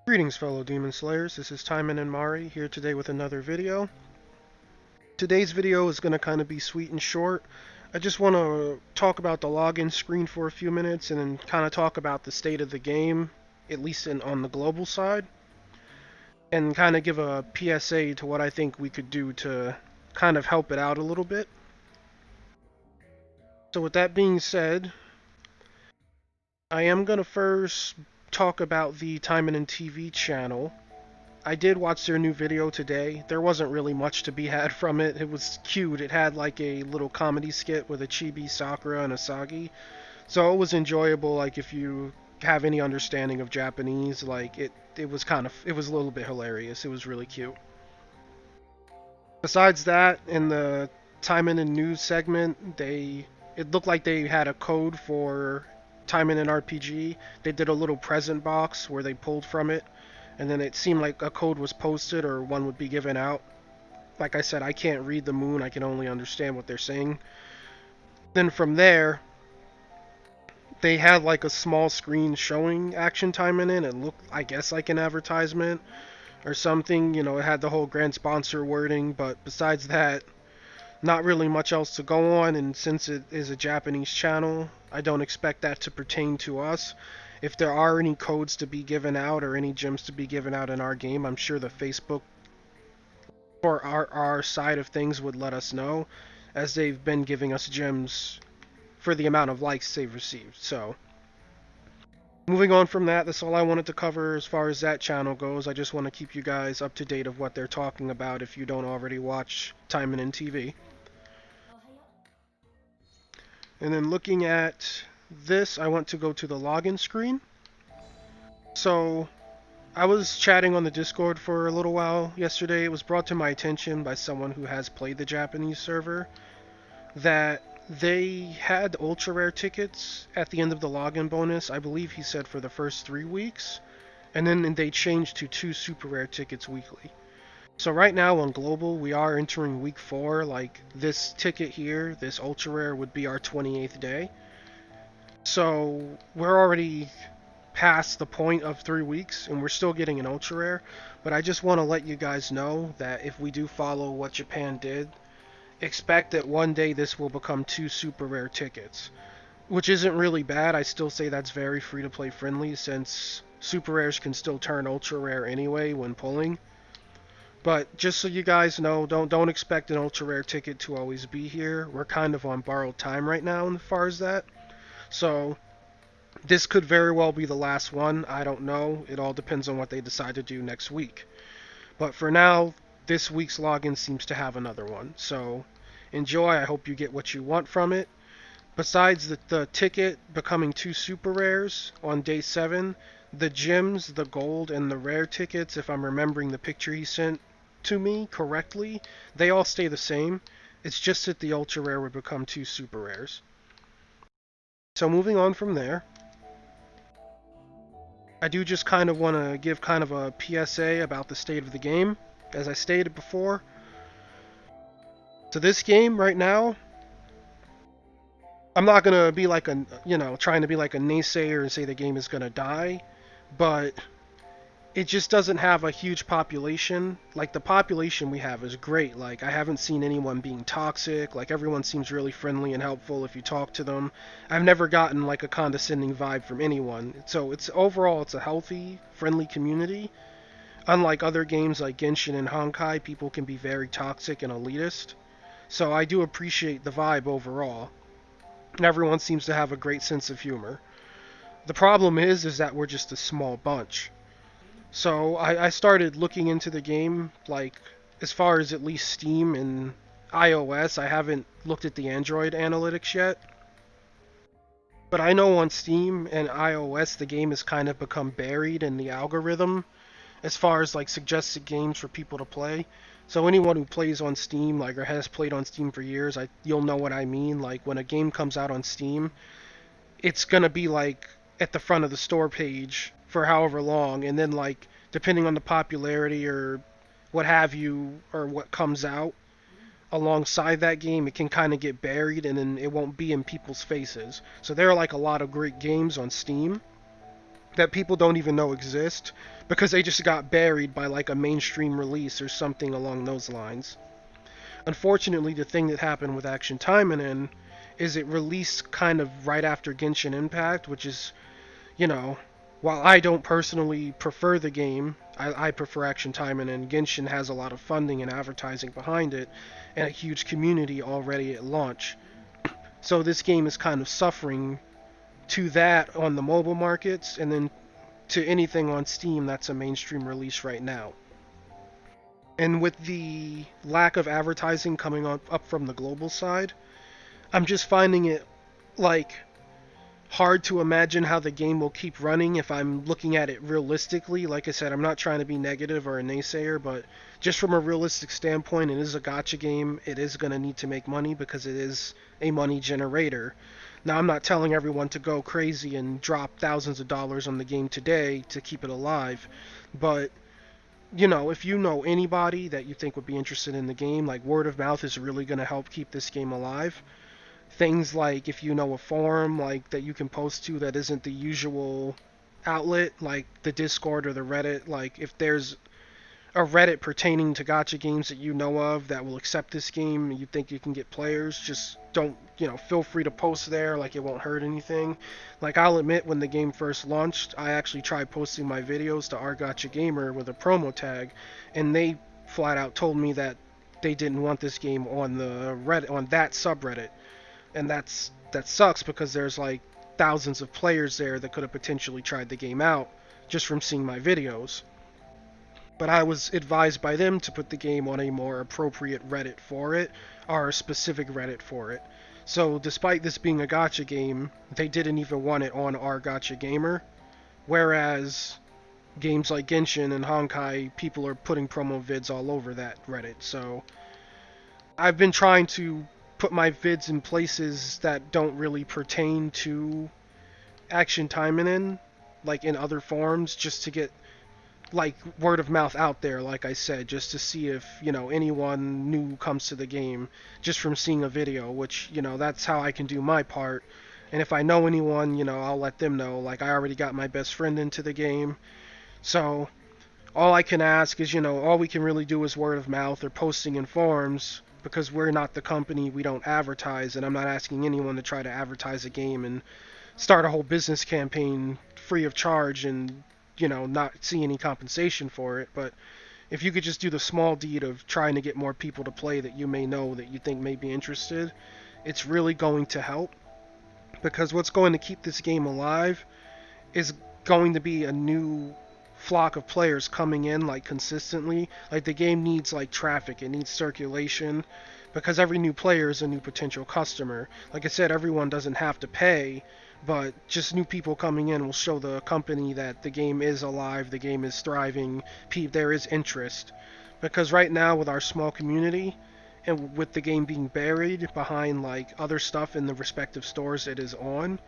Greetings, fellow Demon Slayers. This is Taimanin Mari here today with another video. Today's video is going to kind of be sweet and short. I just want to talk about the login screen for a few minutes and then kind of talk about the state of the game, at least on the global side, and kind of give a PSA to what I think we could do to kind of help it out a little bit. So with that being said, I am going to first talk about the Taimanin TV channel. I did watch their new video today. There wasn't really much to be had from it. It was cute. It had like a little comedy skit with a Chibi, Sakura, and Asagi. So it was enjoyable, like if you have any understanding of Japanese, like it was a little bit hilarious. It was really cute. Besides that, in the Taimanin news segment, it looked like they had a code for Taimanin RPG. They did a little present box where they pulled from it, and then it seemed like a code was posted or one would be given out. Like I said, I can't read the moon, I can only understand what they're saying. Then from there, they had like a small screen showing Action Taimanin. It looked, I guess, like an advertisement or something. You know, it had the whole grand sponsor wording, but besides that, not really much else to go on, and since it is a Japanese channel, I don't expect that to pertain to us. If there are any codes to be given out or any gems to be given out in our game, I'm sure the Facebook for our side of things would let us know, as they've been giving us gems for the amount of likes they've received. So, moving on from that, that's all I wanted to cover as far as that channel goes. I just want to keep you guys up to date of what they're talking about if you don't already watch Taimanin TV. And then looking at this, I want to go to the login screen. So I was chatting on the Discord for a little while yesterday. It was brought to my attention by someone who has played the Japanese server that they had ultra rare tickets at the end of the login bonus. I believe he said for the first 3 weeks, and then they changed to 2 super rare tickets weekly. So right now on global, we are entering week 4. Like this ticket here, this ultra rare would be our 28th day. So we're already past the point of 3 weeks and we're still getting an ultra rare. But I just want to let you guys know that if we do follow what Japan did, expect that one day this will become 2 super rare tickets, which isn't really bad. I still say that's very free to play friendly, since super rares can still turn ultra rare anyway when pulling. But just so you guys know, don't expect an ultra rare ticket to always be here. We're kind of on borrowed time right now as far as that. So this could very well be the last one. I don't know. It all depends on what they decide to do next week. But for now, this week's login seems to have another one. So enjoy. I hope you get what you want from it. Besides the ticket becoming 2 super rares on day 7, the gems, the gold, and the rare tickets, if I'm remembering the picture he sent to me correctly, they all stay the same. It's just that the ultra rare would become 2 super rares. So moving on from there, I do just kind of want to give kind of a PSA about the state of the game. As I stated before, so this game right now, I'm not gonna be like trying to be like a naysayer and say the game is gonna die, but it just doesn't have a huge population. Like the population we have is great. Like I haven't seen anyone being toxic. Like everyone seems really friendly and helpful if you talk to them. I've never gotten like a condescending vibe from anyone. So it's overall it's a healthy, friendly community. Unlike other games like Genshin and Honkai, people can be very toxic and elitist. So I do appreciate the vibe overall. And everyone seems to have a great sense of humor. The problem is that we're just a small bunch. So I started looking into the game, like, as far as at least Steam and iOS. I haven't looked at the Android analytics yet. But I know on Steam and iOS the game has kind of become buried in the algorithm as far as like suggested games for people to play. So anyone who plays on Steam, like, or has played on Steam for years, you'll know what I mean. Like when a game comes out on Steam, it's gonna be like at the front of the store page for however long, and then like depending on the popularity or what have you, or what comes out alongside that game, it can kind of get buried and then it won't be in people's faces. So there are like a lot of great games on Steam that people don't even know exist because they just got buried by like a mainstream release or something along those lines. Unfortunately, the thing that happened with Action Taimanin is it released kind of right after Genshin Impact, which is, you know, while I don't personally prefer the game, I prefer Action Taimanin, and Genshin has a lot of funding and advertising behind it, and a huge community already at launch. So this game is kind of suffering to that on the mobile markets, and then to anything on Steam that's a mainstream release right now. And with the lack of advertising coming up from the global side, I'm just finding it like hard to imagine how the game will keep running if I'm looking at it realistically. Like I said, I'm not trying to be negative or a naysayer, but just from a realistic standpoint, it is a gacha game. It is going to need to make money because it is a money generator. Now, I'm not telling everyone to go crazy and drop thousands of dollars on the game today to keep it alive, but if you know anybody that you think would be interested in the game, like word of mouth is really going to help keep this game alive. Things like if you know a forum like that you can post to that isn't the usual outlet, like the Discord or the Reddit, like if there's a Reddit pertaining to gacha games that you know of that will accept this game and you think you can get players, just don't, feel free to post there, like it won't hurt anything. Like I'll admit when the game first launched, I actually tried posting my videos to our gacha gamer with a promo tag, and they flat out told me that they didn't want this game on the Reddit, on that subreddit. And that sucks because there's like thousands of players there that could have potentially tried the game out just from seeing my videos. But I was advised by them to put the game on a more appropriate Reddit for it, or a specific Reddit for it. So despite this being a gacha game, they didn't even want it on our gacha gamer, whereas games like Genshin and Honkai, people are putting promo vids all over that Reddit. So I've been trying to put my vids in places that don't really pertain to Action Taimanin, like in other forums, just to get like word of mouth out there, like I said, just to see if anyone new comes to the game just from seeing a video, which that's how I can do my part. And if I know anyone, I'll let them know. Like I already got my best friend into the game, so all I can ask is, all we can really do is word of mouth or posting in forums, because we're not the company, we don't advertise, and I'm not asking anyone to try to advertise a game and start a whole business campaign free of charge and not see any compensation for it. But if you could just do the small deed of trying to get more people to play that you may know that you think may be interested, it's really going to help, because what's going to keep this game alive is going to be a new flock of players coming in like consistently. Like the game needs like traffic, it needs circulation, because every new player is a new potential customer. Like I said, everyone doesn't have to pay, but just new people coming in will show the company that the game is alive, the game is thriving, there is interest. Because right now with our small community, and with the game being buried behind like other stuff in the respective stores it is on,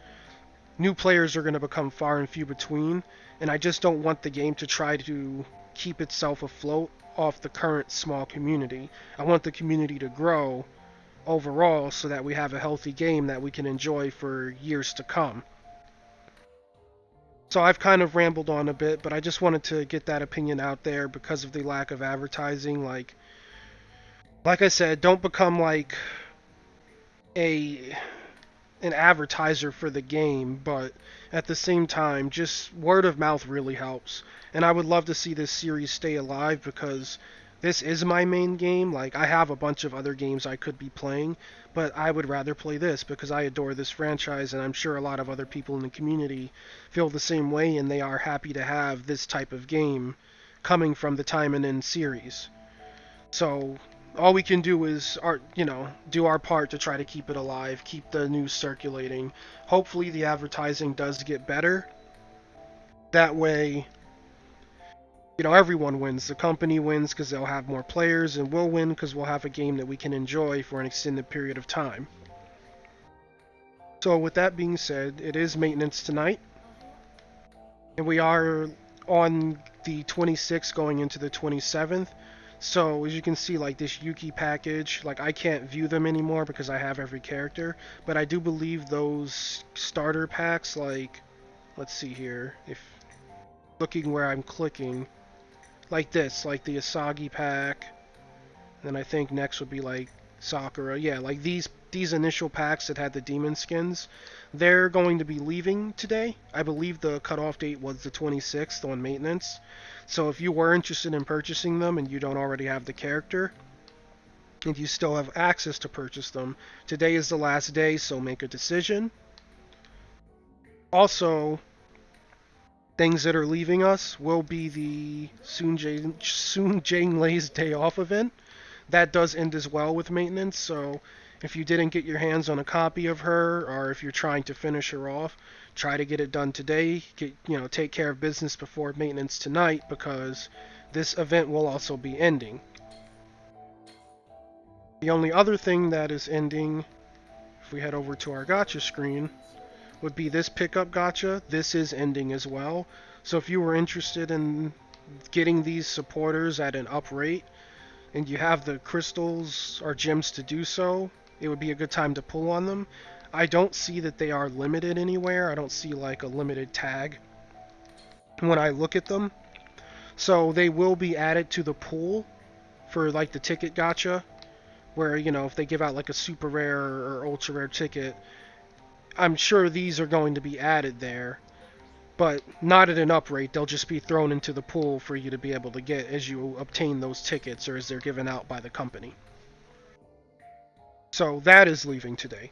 new players are going to become far and few between, and I just don't want the game to try to keep itself afloat off the current small community. I want the community to grow overall so that we have a healthy game that we can enjoy for years to come. So I've kind of rambled on a bit, but I just wanted to get that opinion out there because of the lack of advertising. Like I said, don't become like a an advertiser for the game, but at the same time, just word of mouth really helps. And I would love to see this series stay alive because this is my main game. Like, I have a bunch of other games I could be playing, but I would rather play this because I adore this franchise, and I'm sure a lot of other people in the community feel the same way, and they are happy to have this type of game coming from the Taimanin series. So all we can do is do our part to try to keep it alive, keep the news circulating. Hopefully the advertising does get better. That way, everyone wins. The company wins because they'll have more players, and we'll win because we'll have a game that we can enjoy for an extended period of time. So with that being said, it is maintenance tonight, and we are on the 26th going into the 27th. So as you can see, like this Yuki package, like I can't view them anymore because I have every character, but I do believe those starter packs, like, let's see here, if looking where I'm clicking, like this, like the Asagi pack. Then I think next would be like Sakura. Yeah, like these initial packs that had the demon skins, they're going to be leaving today. I believe the cutoff date was the 26th on maintenance. So if you were interested in purchasing them and you don't already have the character, and you still have access to purchase them, today is the last day, so make a decision. Also, things that are leaving us will be the Soon Jane Lay's Day Off event. That does end as well with maintenance, so if you didn't get your hands on a copy of her, or if you're trying to finish her off, try to get it done today. Take care of business before maintenance tonight, because this event will also be ending. The only other thing that is ending, if we head over to our gacha screen, would be this pickup gacha. This is ending as well. So if you were interested in getting these supporters at an up rate, and you have the crystals or gems to do so, it would be a good time to pull on them. I don't see that they are limited anywhere. I don't see like a limited tag when I look at them. So they will be added to the pool for like the ticket gacha, where, if they give out like a super rare or ultra rare ticket, I'm sure these are going to be added there, but not at an up rate. They'll just be thrown into the pool for you to be able to get as you obtain those tickets or as they're given out by the company. So that is leaving today.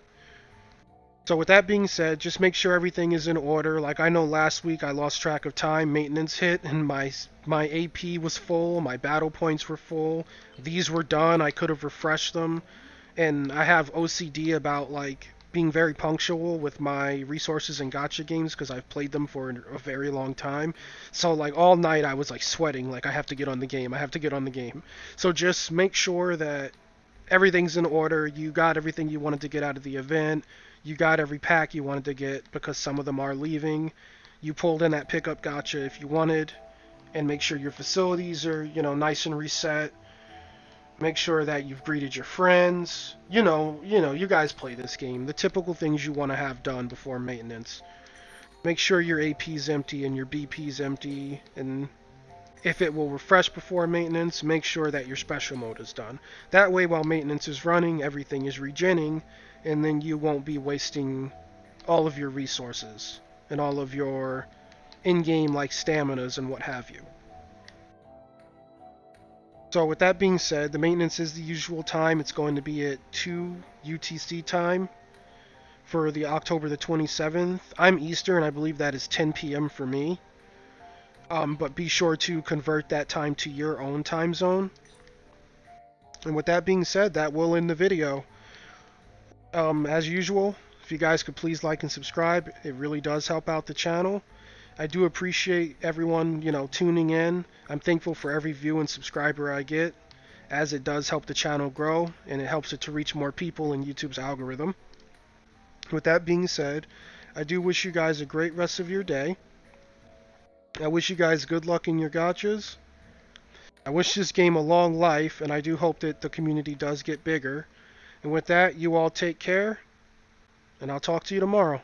So with that being said, just make sure everything is in order. Like, I know last week I lost track of time, maintenance hit, and my AP was full, my battle points were full. These were done, I could have refreshed them, and I have OCD about like being very punctual with my resources in gacha games because I've played them for a very long time. So like all night I was like sweating, like I have to get on the game, I have to get on the game. So just make sure that everything's in order. You got everything you wanted to get out of the event. You got every pack you wanted to get, because some of them are leaving. You pulled in that pickup gacha if you wanted, and make sure your facilities are, nice and reset. Make sure that you've greeted your friends. You guys play this game. The typical things you want to have done before maintenance. Make sure your AP's empty and your BP's empty, and if it will refresh before maintenance, make sure that your special mode is done. That way, while maintenance is running, everything is regenning, and then you won't be wasting all of your resources and all of your in-game like staminas and what have you. So with that being said, the maintenance is the usual time. It's going to be at 2 UTC time for the October the 27th. I'm Eastern, I believe that is 10 p.m. for me. But be sure to convert that time to your own time zone. And with that being said, that will end the video. As usual, if you guys could please like and subscribe, it really does help out the channel. I do appreciate everyone, tuning in. I'm thankful for every view and subscriber I get, as it does help the channel grow, and it helps it to reach more people in YouTube's algorithm. With that being said, I do wish you guys a great rest of your day. I wish you guys good luck in your gachas. I wish this game a long life, and I do hope that the community does get bigger. And with that, you all take care, and I'll talk to you tomorrow.